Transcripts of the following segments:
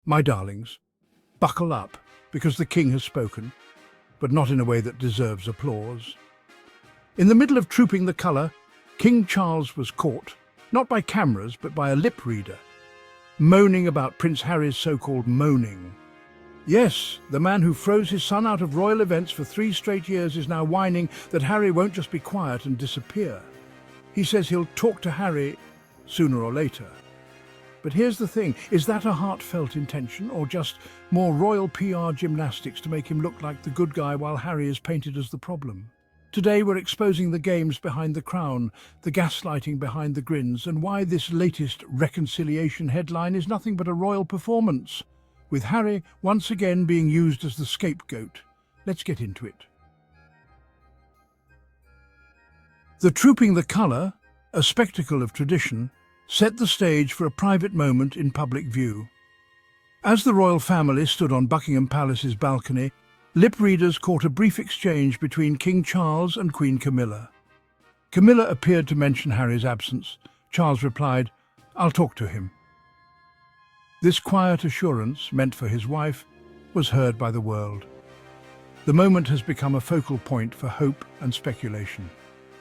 My darlings, buckle up, because the king has spoken, but not in a way that deserves applause. In the middle of trooping the colour, King Charles was caught, not by cameras but by a lip reader, moaning about Prince Harry's so-called moaning. Yes, the man who froze his son out of royal events for 3 straight years is now whining that Harry won't just be quiet and disappear. He says he'll talk to Harry sooner or later. But here's the thing, is that a heartfelt intention or just more royal PR gymnastics to make him look like the good guy while Harry is painted as the problem? Today we're exposing the games behind the crown, the gaslighting behind the grins, and why this latest reconciliation headline is nothing but a royal performance, with Harry once again being used as the scapegoat. Let's get into it. The Trooping the Colour, a spectacle of tradition, set the stage for a private moment in public view. As the royal family stood on Buckingham Palace's balcony, lip readers caught a brief exchange between King Charles and Queen Camilla. Camilla appeared to mention Harry's absence. Charles replied, "I'll talk to him." This quiet assurance, meant for his wife, was heard by the world. The moment has become a focal point for hope and speculation.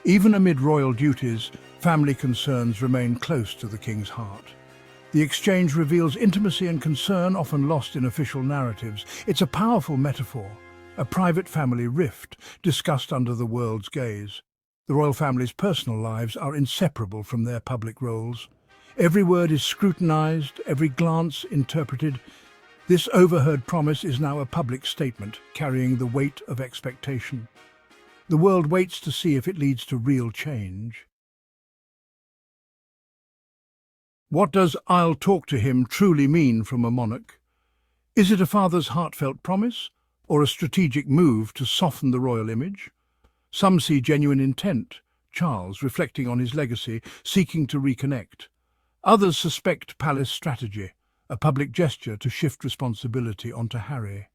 Even amid royal duties, family concerns remain close to the king's heart. The exchange reveals intimacy and concern often lost in official narratives. It's a powerful metaphor, a private family rift discussed under the world's gaze. The royal family's personal lives are inseparable from their public roles. Every word is scrutinized, every glance interpreted. This overheard promise is now a public statement, carrying the weight of expectation. The world waits to see if it leads to real change. What does "I'll talk to him" truly mean from a monarch? Is it a father's heartfelt promise, or a strategic move to soften the royal image? Some see genuine intent, Charles reflecting on his legacy, seeking to reconnect. Others suspect palace strategy, a public gesture to shift responsibility onto Harry.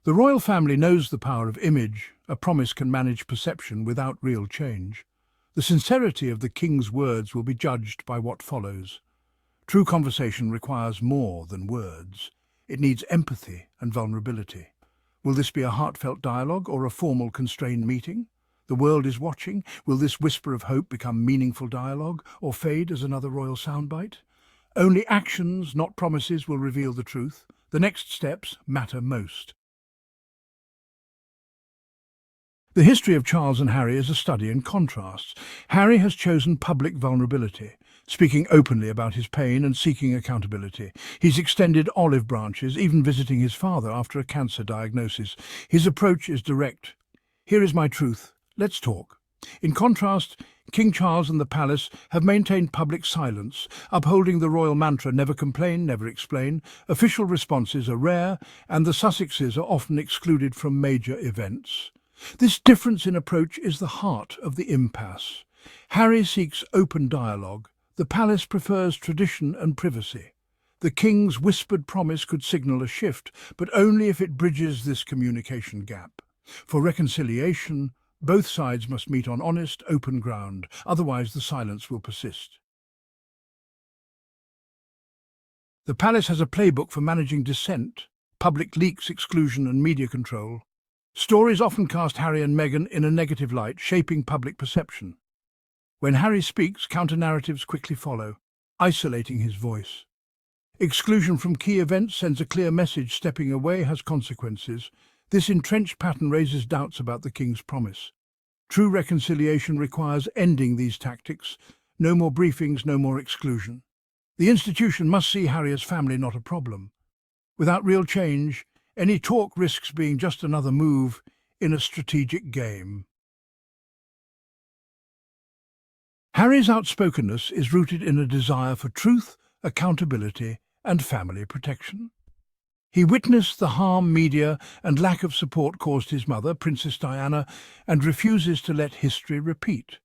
The royal family knows the power of image. A promise can manage perception without real change. The sincerity of the king's words will be judged by what follows. True conversation requires more than words. It needs empathy and vulnerability. Will this be a heartfelt dialogue or a formal constrained meeting? The world is watching. Will this whisper of hope become meaningful dialogue or fade as another royal soundbite? Only actions, not promises, will reveal the truth. The next steps matter most. The history of Charles and Harry is a study in contrasts. Harry has chosen public vulnerability, speaking openly about his pain and seeking accountability. He's extended olive branches, even visiting his father after a cancer diagnosis. His approach is direct. "Here is my truth. Let's talk." In contrast, King Charles and the palace have maintained public silence, upholding the royal mantra "never complain, never explain." Official responses are rare, and the Sussexes are often excluded from major events. This difference in approach is the heart of the impasse. Harry seeks open dialogue. The palace prefers tradition and privacy. The king's whispered promise could signal a shift, but only if it bridges this communication gap. For reconciliation, both sides must meet on honest, open ground, otherwise the silence will persist. The palace has a playbook for managing dissent, public leaks, exclusion and media control. Stories often cast Harry and Meghan in a negative light, shaping public perception. When Harry speaks, counter-narratives quickly follow, isolating his voice. Exclusion from key events sends a clear message: stepping away has consequences. This entrenched pattern raises doubts about the king's promise. True reconciliation requires ending these tactics. No more briefings, no more exclusion. The institution must see Harry as family, not a problem. Without real change, any talk risks being just another move in a strategic game. Harry's outspokenness is rooted in a desire for truth, accountability, and family protection. He witnessed the harm media and lack of support caused his mother, Princess Diana, and refuses to let history repeat.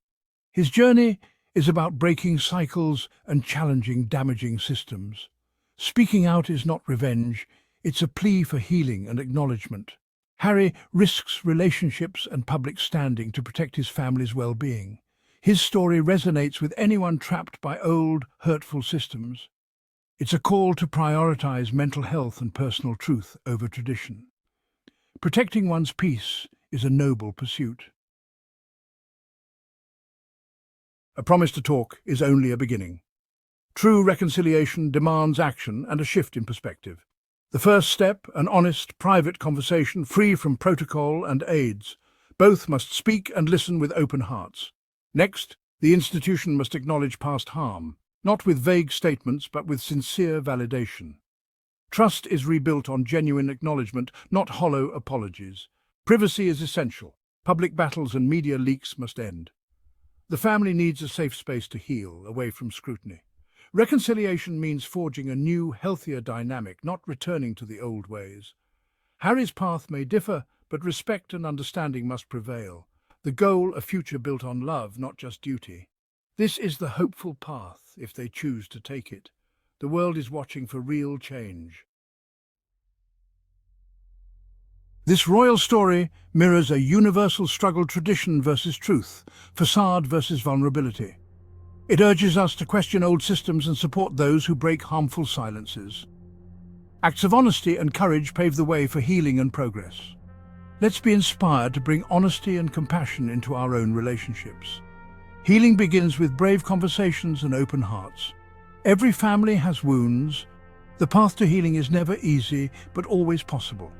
His journey is about breaking cycles and challenging damaging systems. Speaking out is not revenge, it's a plea for healing and acknowledgement. Harry risks relationships and public standing to protect his family's well-being. His story resonates with anyone trapped by old, hurtful systems. It's a call to prioritize mental health and personal truth over tradition. Protecting one's peace is a noble pursuit. A promise to talk is only a beginning. True reconciliation demands action and a shift in perspective. The first step, an honest, private conversation free from protocol and aides. Both must speak and listen with open hearts. Next, the institution must acknowledge past harm, not with vague statements but with sincere validation. Trust is rebuilt on genuine acknowledgement, not hollow apologies. Privacy is essential. Public battles and media leaks must end. The family needs a safe space to heal, away from scrutiny. Reconciliation means forging a new, healthier dynamic, not returning to the old ways. Harry's path may differ, but respect and understanding must prevail. The goal, a future built on love, not just duty. This is the hopeful path, if they choose to take it. The world is watching for real change. This royal story mirrors a universal struggle: tradition versus truth, facade versus vulnerability. It urges us to question old systems and support those who break harmful silences. Acts of honesty and courage pave the way for healing and progress. Let's be inspired to bring honesty and compassion into our own relationships. Healing begins with brave conversations and open hearts. Every family has wounds. The path to healing is never easy, but always possible.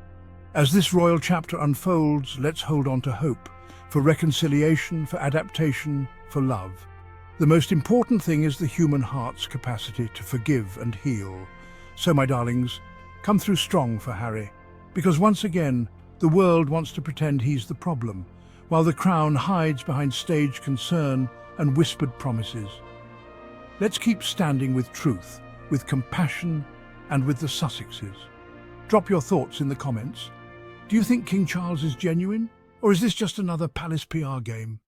As this royal chapter unfolds, let's hold on to hope, for reconciliation, for adaptation, for love. The most important thing is the human heart's capacity to forgive and heal. So, my darlings, come through strong for Harry, because once again, the world wants to pretend he's the problem, while the crown hides behind staged concern and whispered promises. Let's keep standing with truth, with compassion, and with the Sussexes. Drop your thoughts in the comments. Do you think King Charles is genuine, or is this just another palace PR game?